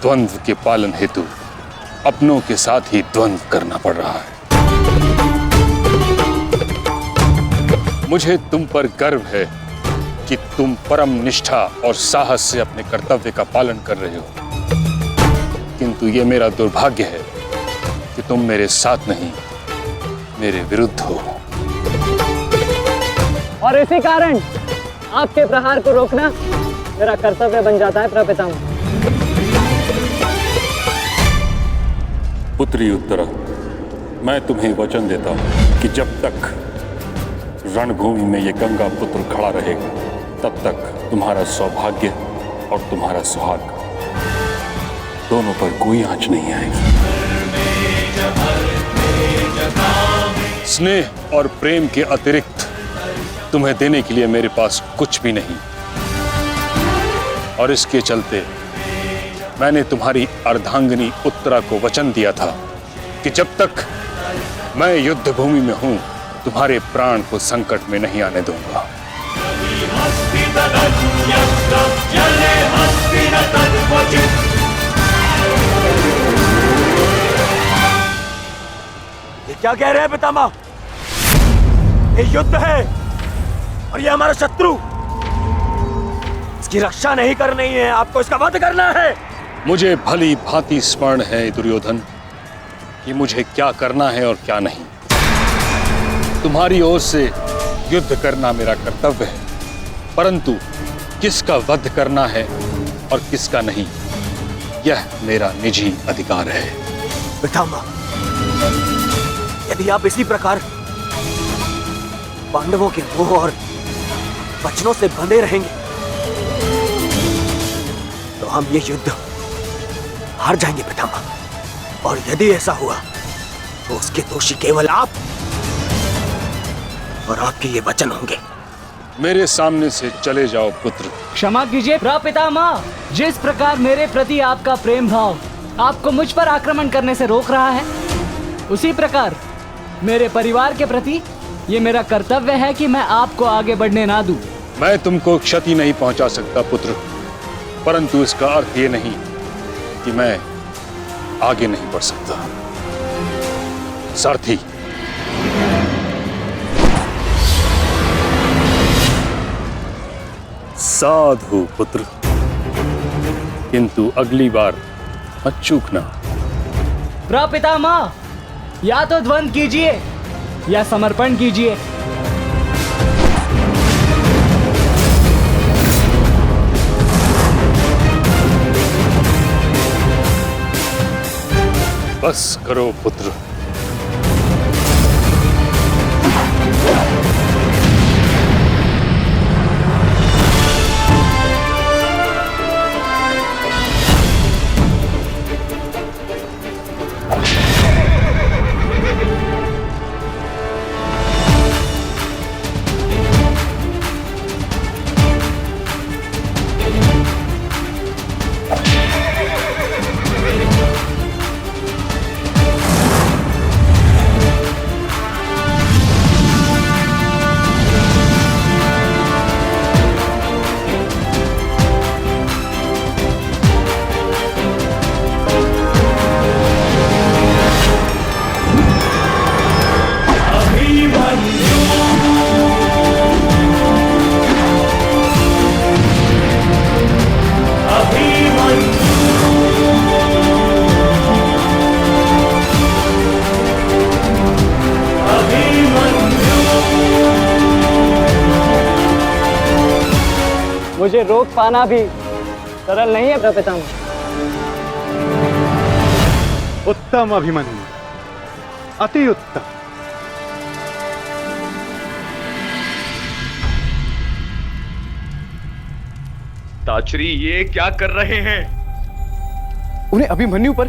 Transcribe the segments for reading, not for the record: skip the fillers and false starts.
द्वंद्व के पालन हेतु अपनों के साथ ही द्वंद्व करना पड़ रहा है। मुझे तुम पर गर्व है कि तुम परम निष्ठा और साहस से अपने कर्तव्य का पालन कर रहे हो, किंतु ये मेरा दुर्भाग्य है कि तुम मेरे साथ नहीं, मेरे विरुद्ध हो। और इसी कारण आपके प्रहार को रोकना मेरा कर्तव्य बन जाता है प्रपितामह। पुत्री उत्तरा, मैं तुम्हें वचन देता हूं कि जब तक रणभूमि में ये गंगा पुत्र खड़ा रहेगा, तब तक तुम्हारा सौभाग्य और तुम्हारा सुहाग दोनों पर कोई आंच नहीं आएगी। स्नेह और प्रेम के अतिरिक्त तुम्हें देने के लिए मेरे पास कुछ भी नहीं, और इसके चलते मैंने तुम्हारी अर्धांगिनी उत्तरा को वचन दिया था कि जब तक मैं युद्ध भूमि में हूं, तुम्हारे प्राण को संकट में नहीं आने दूंगा। ये क्या कह रहे हैं पितामह? ये युद्ध है और ये हमारा शत्रु, इसकी रक्षा नहीं करनी है, आपको इसका वध करना है। मुझे भली भांति स्मरण है दुर्योधन कि मुझे क्या करना है और क्या नहीं। तुम्हारी ओर से युद्ध करना मेरा कर्तव्य है, परंतु किसका वध करना है और किसका नहीं, यह मेरा निजी अधिकार है। पितामह, यदि आप इसी प्रकार पांडवों के मोह और वचनों से बंधे रहेंगे तो हम ये युद्ध हार जाएंगे पितामह, और यदि ऐसा हुआ तो उसके दोषी केवल आप और आपके ये वचन होंगे। मेरे सामने से चले जाओ पुत्र। क्षमा कीजिए प्रपितामह, जिस प्रकार मेरे प्रति आपका प्रेम भाव आपको मुझ पर आक्रमण करने से रोक रहा है, उसी प्रकार मेरे परिवार के प्रति ये मेरा कर्तव्य है कि मैं आपको आगे बढ़ने ना दूं। मैं तुमको क्षति नहीं पहुंचा सकता पुत्र, परंतु इसका अर्थ ये नहीं कि मैं आगे नहीं बढ़ सकता। सारथी, साधु पुत्र, किंतु अगली बार मत चूकना। प्रपितामह, या तो द्वंद्व कीजिए या समर्पण कीजिए। बस करो पुत्र। मुझे रोक पाना भी सरल नहीं है प्रपितामह। उत्तम अभिमन्यु, अति उत्तम। ताचरी, ये क्या कर रहे हैं? उन्हें अभिमन्यु पर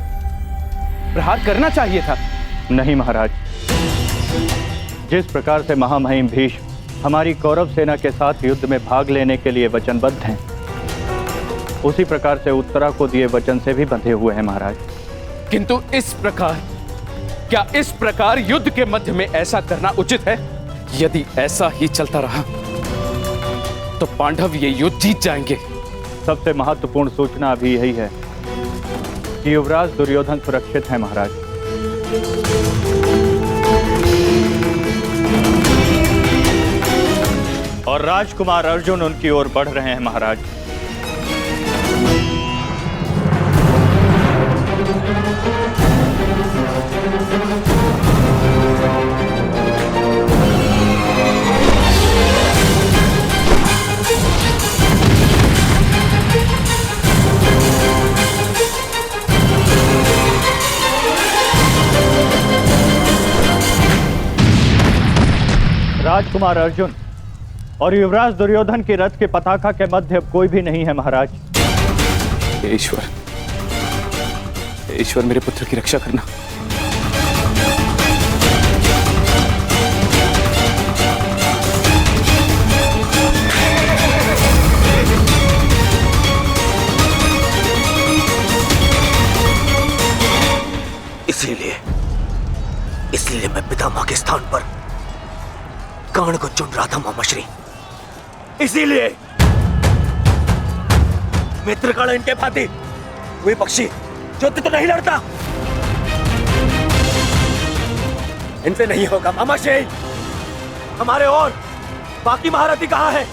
प्रहार करना चाहिए था। नहीं महाराज, जिस प्रकार से महामहिम भीष्म हमारी कौरव सेना के साथ युद्ध में भाग लेने के लिए वचनबद्ध हैं, उसी प्रकार से उत्तरा को दिए वचन से भी बंधे हुए हैं महाराज। किंतु इस प्रकार युद्ध के मध्य में ऐसा करना उचित है? यदि ऐसा ही चलता रहा तो पांडव ये युद्ध जीत जाएंगे। सबसे महत्वपूर्ण सूचना अभी यही है कि युवराज दुर्योधन सुरक्षित है महाराज। और राजकुमार अर्जुन उनकी ओर बढ़ रहे हैं महाराज। राजकुमार अर्जुन और युवराज दुर्योधन की रथ के पताका के मध्य अब कोई भी नहीं है महाराज। हे ईश्वर, हे ईश्वर मेरे पुत्र की रक्षा करना। इसलिए मैं पितामह के स्थान पर कर्ण को चुन रहा था मामाश्री। इसीलिए मित्र कर्ण इनके भांति वे पक्षी युद्ध तो नहीं लड़ता, इनसे नहीं होगा मामाश्री। हमारे और बाकी महारथी कहां है?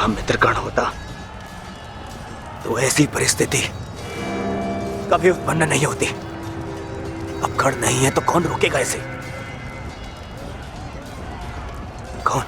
मित्रगण होता तो ऐसी परिस्थिति कभी उत्पन्न नहीं होती। अब गण नहीं है तो कौन रोकेगा इसे? कौन?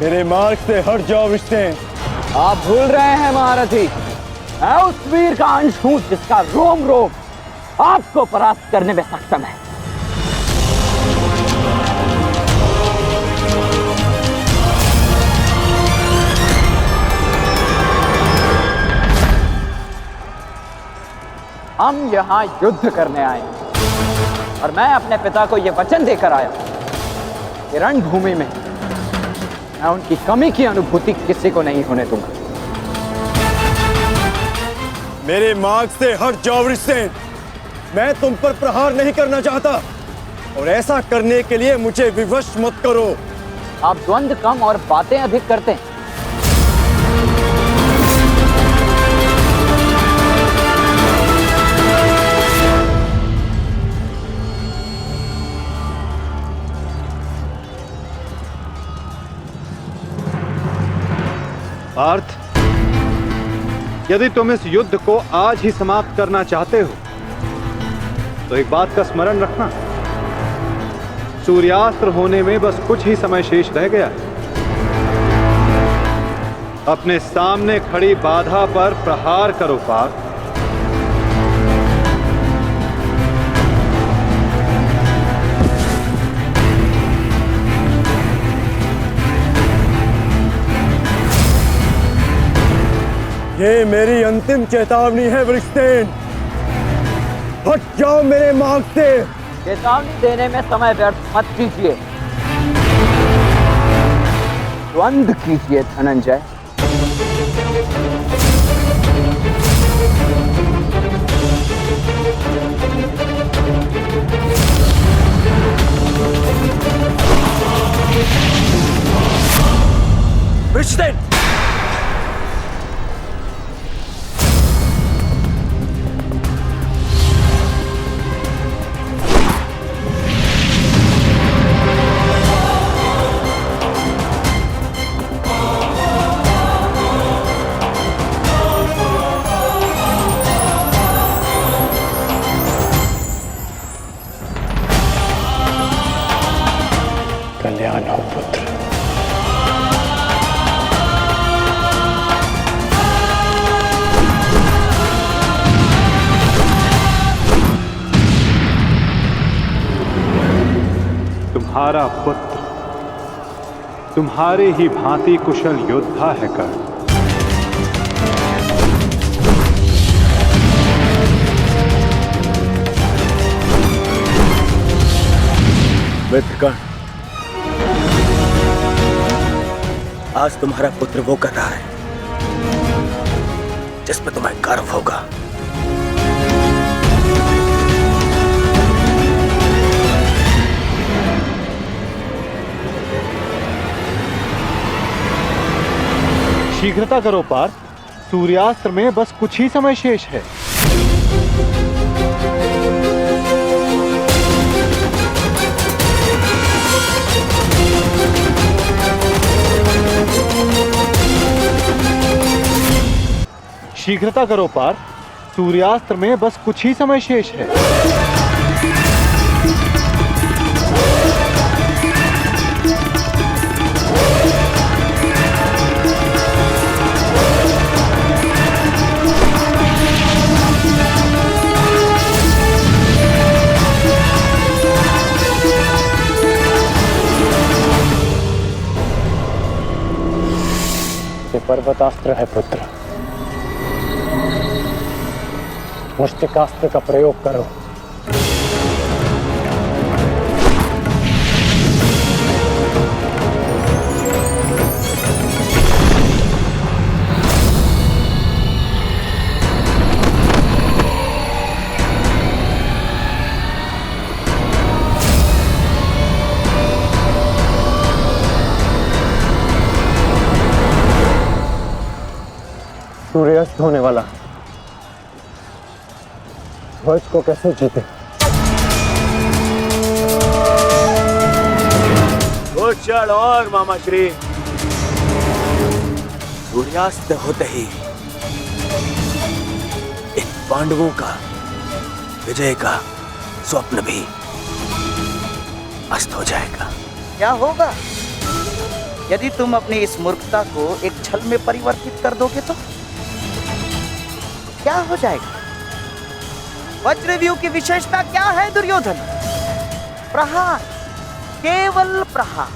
मेरे मार्ग से हट जाओ विष्णु। आप भूल रहे हैं महारथी, मैं उस वीर का अंश हूं जिसका रोम रोम आपको परास्त करने में सक्षम है। हम यहां युद्ध करने आए और मैं अपने पिता को यह वचन देकर आया कि रणभूमि में मैं उनकी कमी की अनुभूति किसी को नहीं होने दूंगा। मेरे मार्ग से हट जाओ वृषसेन। मैं तुम पर प्रहार नहीं करना चाहता और ऐसा करने के लिए मुझे विवश मत करो। आप द्वंद्व कम और बातें अधिक करते हैं। पार्थ, यदि तुम इस युद्ध को आज ही समाप्त करना चाहते हो तो एक बात का स्मरण रखना, सूर्यास्त्र होने में बस कुछ ही समय शेष रह गया है। अपने सामने खड़ी बाधा पर प्रहार करो पार्थ। ये मेरी अंतिम चेतावनी है वृषसेन। हट जाओ मेरे मार्ग से। चेतावनी देने में समय व्यर्थ मत कीजिए, द्वंद्व कीजिए धनंजय। वृषसेन! कल्याण हो पुत्र। तुम्हारा पुत्र तुम्हारे ही भांति कुशल योद्धा है कर्ण। मित्र कर्ण, आज तुम्हारा पुत्र वो कर रहा है जिस पर तुम्हें गर्व होगा। शीघ्रता करो पार्थ, सूर्यास्त्र में बस कुछ ही समय शेष है। शीघ्रता करो पार्थ, सूर्यास्त्र में बस कुछ ही समय शेष है। ये पर्वतास्त्र है पुत्र, मुष्टिकास्त्र का प्रयोग करो। सूर्यास्त होने वाला, ध्वज को कैसे जीते? कुछ क्षण और मामा श्री। सूर्यास्त होते ही इन पांडवों का विजय का स्वप्न भी अस्त हो जाएगा। क्या होगा यदि तुम अपनी इस मूर्खता को एक छल में परिवर्तित कर दोगे तो क्या हो जाएगा? वज्रव्यूह की विशेषता क्या है दुर्योधन? प्रहार, केवल प्रहार,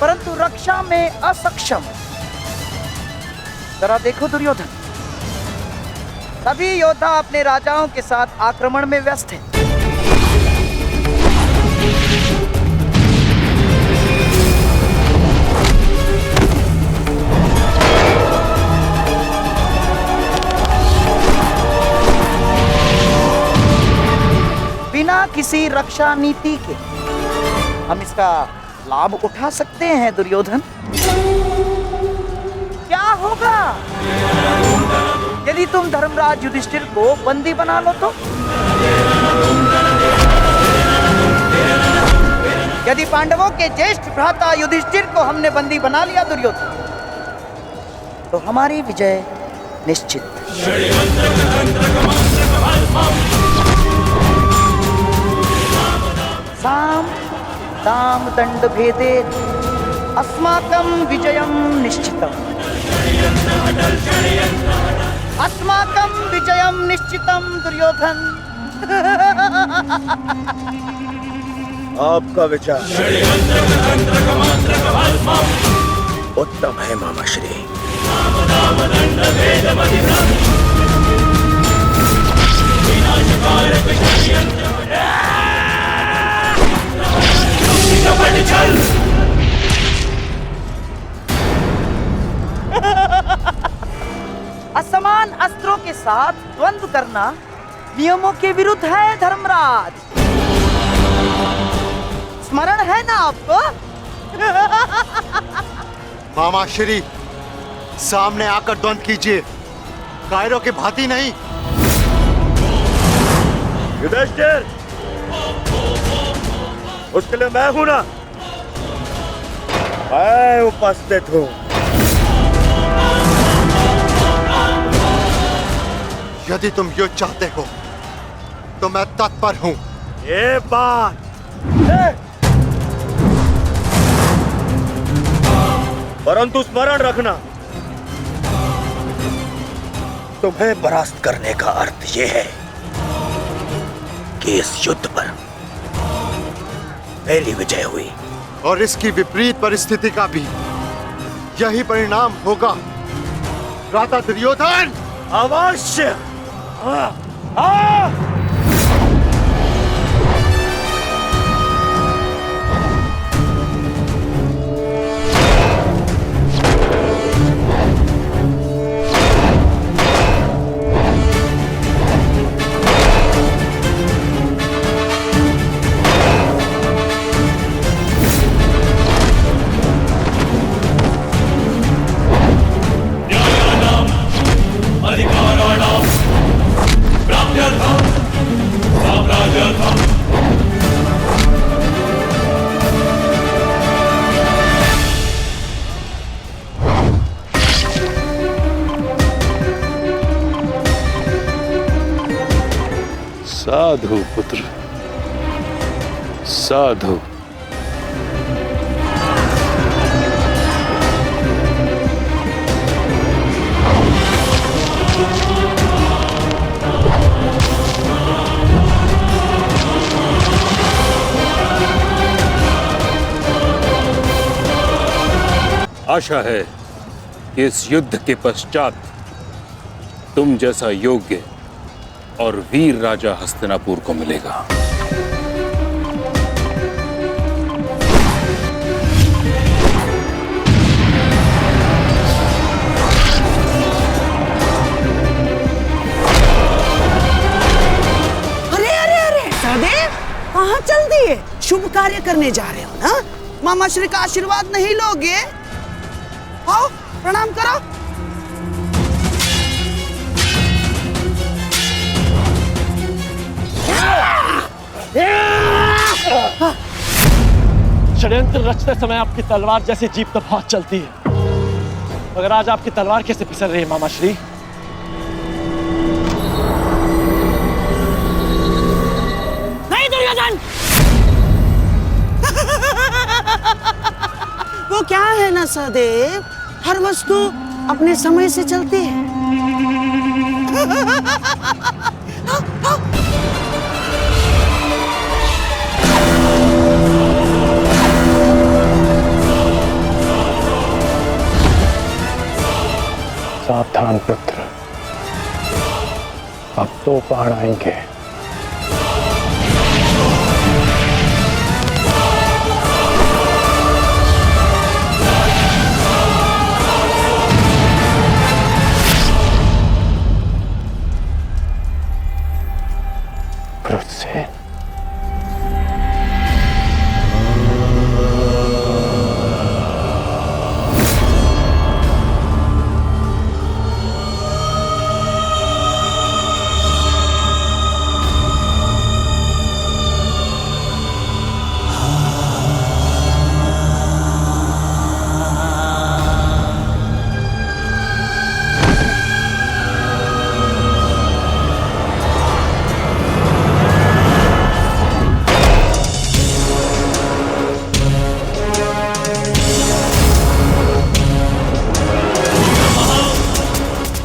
परंतु रक्षा में असक्षम। जरा देखो दुर्योधन, सभी योद्धा अपने राजाओं के साथ आक्रमण में व्यस्त हैं। बिना किसी रक्षा नीति के हम इसका लाभ उठा सकते हैं दुर्योधन। क्या होगा यदि तुम धर्मराज युधिष्ठिर को बंदी बना लो तो? यदि पांडवों के ज्येष्ठ भ्राता युधिष्ठिर को हमने बंदी बना लिया दुर्योधन, तो हमारी विजय निश्चित। साम दाम दंड भेदे अस्माकं विजयं निश्चितम्। अस्माकं विजयं निश्चितम् दुर्योधन। आपका विचार उत्तम है मामा श्री। असमान अस्त्रों के साथ द्वंद्व करना नियमों के विरुद्ध है धर्मराज। स्मरण है ना आपको? मामा श्री, सामने आकर द्वंद कीजिए, कायरों की भांति नहीं। युधिष्ठिर, उसके लिए मैं हूं ना, मैं उपस्थित हूं। यदि तुम युद्ध चाहते हो तो मैं तत्पर हूं। ये बात परंतु स्मरण रखना, तुम्हें परास्त करने का अर्थ यह है कि इस युद्ध पर मेरी विजय हुई, और इसकी विपरीत परिस्थिति का भी यही परिणाम होगा भ्राता दुर्योधन। अवश्य। साधु पुत्र, साधु। आशा है कि इस युद्ध के पश्चात तुम जैसा योग्य और वीर राजा हस्तिनापुर को मिलेगा। अरे अरे अरे सहदेव, कहाँ चल दिए? शुभ कार्य करने जा रहे हो ना? मामा श्री का आशीर्वाद नहीं लोगे? आओ प्रणाम करो। षड्यंत्र रचते समय आपकी तलवार जैसी जीप तो बहुत चलती है, मगर आज आपकी तलवार कैसे फिसल रही है मामा श्री? नहीं दुर्योधन, वो क्या है ना सहदेव, हर वस्तु अपने समय से चलती है। सावधान पुत्र, अब तो बाण आएंगे।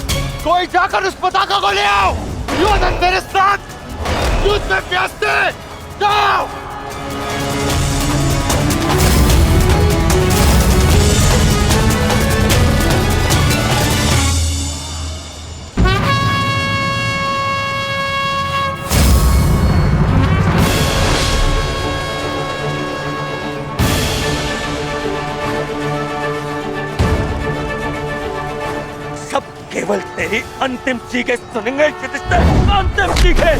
से जाकर उस पताका को ले आओ। दुर्योधन मेरे साथ युद्ध में व्यस्त है। जाओ। केवल तेरी अंतिम चीख सुनेंगे, अंतिम चीख है।